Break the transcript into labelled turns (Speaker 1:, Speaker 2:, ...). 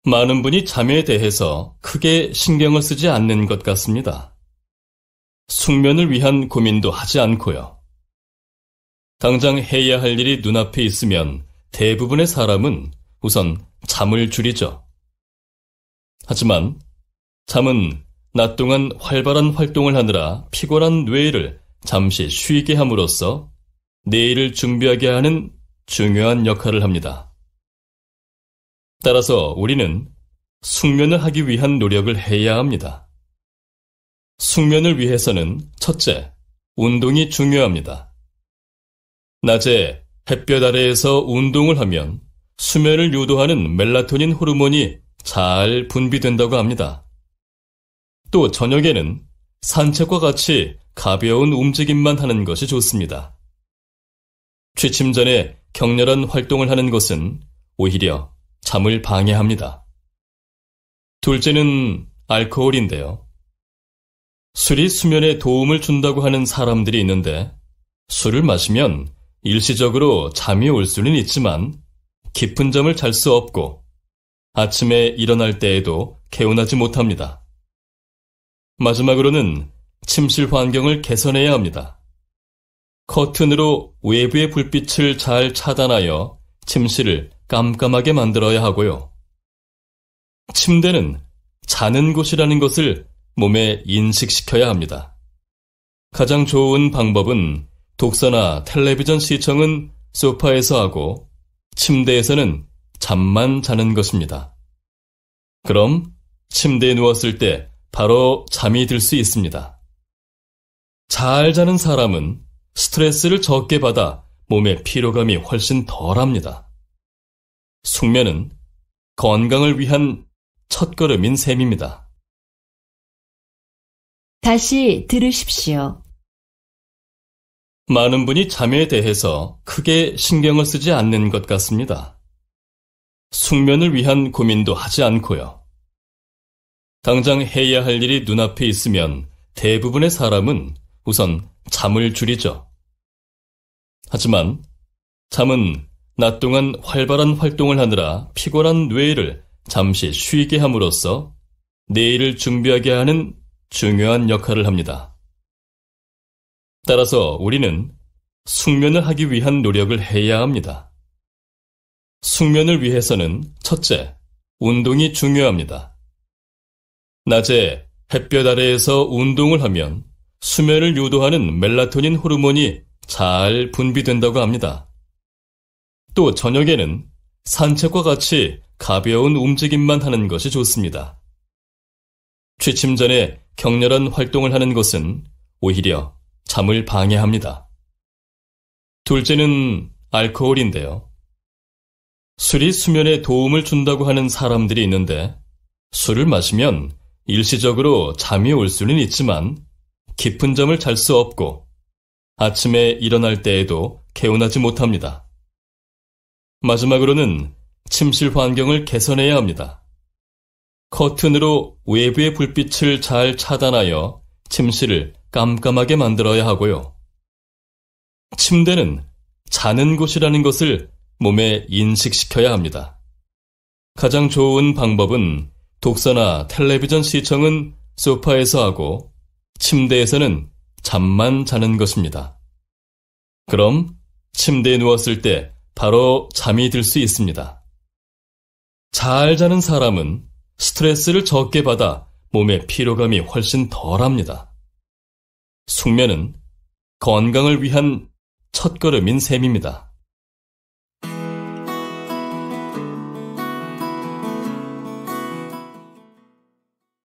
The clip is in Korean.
Speaker 1: 많은 분이 잠에 대해서 크게 신경을 쓰지 않는 것 같습니다. 숙면을 위한 고민도 하지 않고요. 당장 해야 할 일이 눈앞에 있으면 대부분의 사람은 우선 잠을 줄이죠. 하지만 잠은 낮 동안 활발한 활동을 하느라 피곤한 뇌를 잠시 쉬게 함으로써 내일을 준비하게 하는 중요한 역할을 합니다. 따라서 우리는 숙면을 하기 위한 노력을 해야 합니다. 숙면을 위해서는 첫째, 운동이 중요합니다. 낮에 햇볕 아래에서 운동을 하면 수면을 유도하는 멜라토닌 호르몬이 잘 분비된다고 합니다. 또 저녁에는 산책과 같이 가벼운 움직임만 하는 것이 좋습니다. 취침 전에 격렬한 활동을 하는 것은 오히려 잠을 방해합니다. 둘째는 알코올인데요. 술이 수면에 도움을 준다고 하는 사람들이 있는데 술을 마시면 일시적으로 잠이 올 수는 있지만 깊은 잠을 잘 수 없고 아침에 일어날 때에도 개운하지 못합니다. 마지막으로는 침실 환경을 개선해야 합니다. 커튼으로 외부의 불빛을 잘 차단하여 침실을 깜깜하게 만들어야 하고요. 침대는 자는 곳이라는 것을 몸에 인식시켜야 합니다. 가장 좋은 방법은 독서나 텔레비전 시청은 소파에서 하고 침대에서는 잠만 자는 것입니다. 그럼 침대에 누웠을 때 바로 잠이 들 수 있습니다. 잘 자는 사람은 스트레스를 적게 받아 몸의 피로감이 훨씬 덜합니다. 숙면은 건강을 위한 첫걸음인 셈입니다.
Speaker 2: 다시 들으십시오.
Speaker 1: 많은 분이 잠에 대해서 크게 신경을 쓰지 않는 것 같습니다. 숙면을 위한 고민도 하지 않고요. 당장 해야 할 일이 눈앞에 있으면 대부분의 사람은 우선 잠을 줄이죠. 하지만 잠은 낮 동안 활발한 활동을 하느라 피곤한 뇌를 잠시 쉬게 함으로써 내일을 준비하게 하는 중요한 역할을 합니다. 따라서 우리는 숙면을 하기 위한 노력을 해야 합니다. 숙면을 위해서는 첫째, 운동이 중요합니다. 낮에 햇볕 아래에서 운동을 하면 수면을 유도하는 멜라토닌 호르몬이 잘 분비된다고 합니다. 또 저녁에는 산책과 같이 가벼운 움직임만 하는 것이 좋습니다. 취침 전에 격렬한 활동을 하는 것은 오히려 잠을 방해합니다. 둘째는 알코올인데요. 술이 수면에 도움을 준다고 하는 사람들이 있는데 술을 마시면 일시적으로 잠이 올 수는 있지만 깊은 잠을 잘 수 없고 아침에 일어날 때에도 개운하지 못합니다. 마지막으로는 침실 환경을 개선해야 합니다. 커튼으로 외부의 불빛을 잘 차단하여 침실을 깜깜하게 만들어야 하고요. 침대는 자는 곳이라는 것을 몸에 인식시켜야 합니다. 가장 좋은 방법은 독서나 텔레비전 시청은 소파에서 하고 침대에서는 잠만 자는 것입니다. 그럼 침대에 누웠을 때 바로 잠이 들 수 있습니다. 잘 자는 사람은 스트레스를 적게 받아 몸의 피로감이 훨씬 덜합니다. 숙면은 건강을 위한 첫걸음인 셈입니다.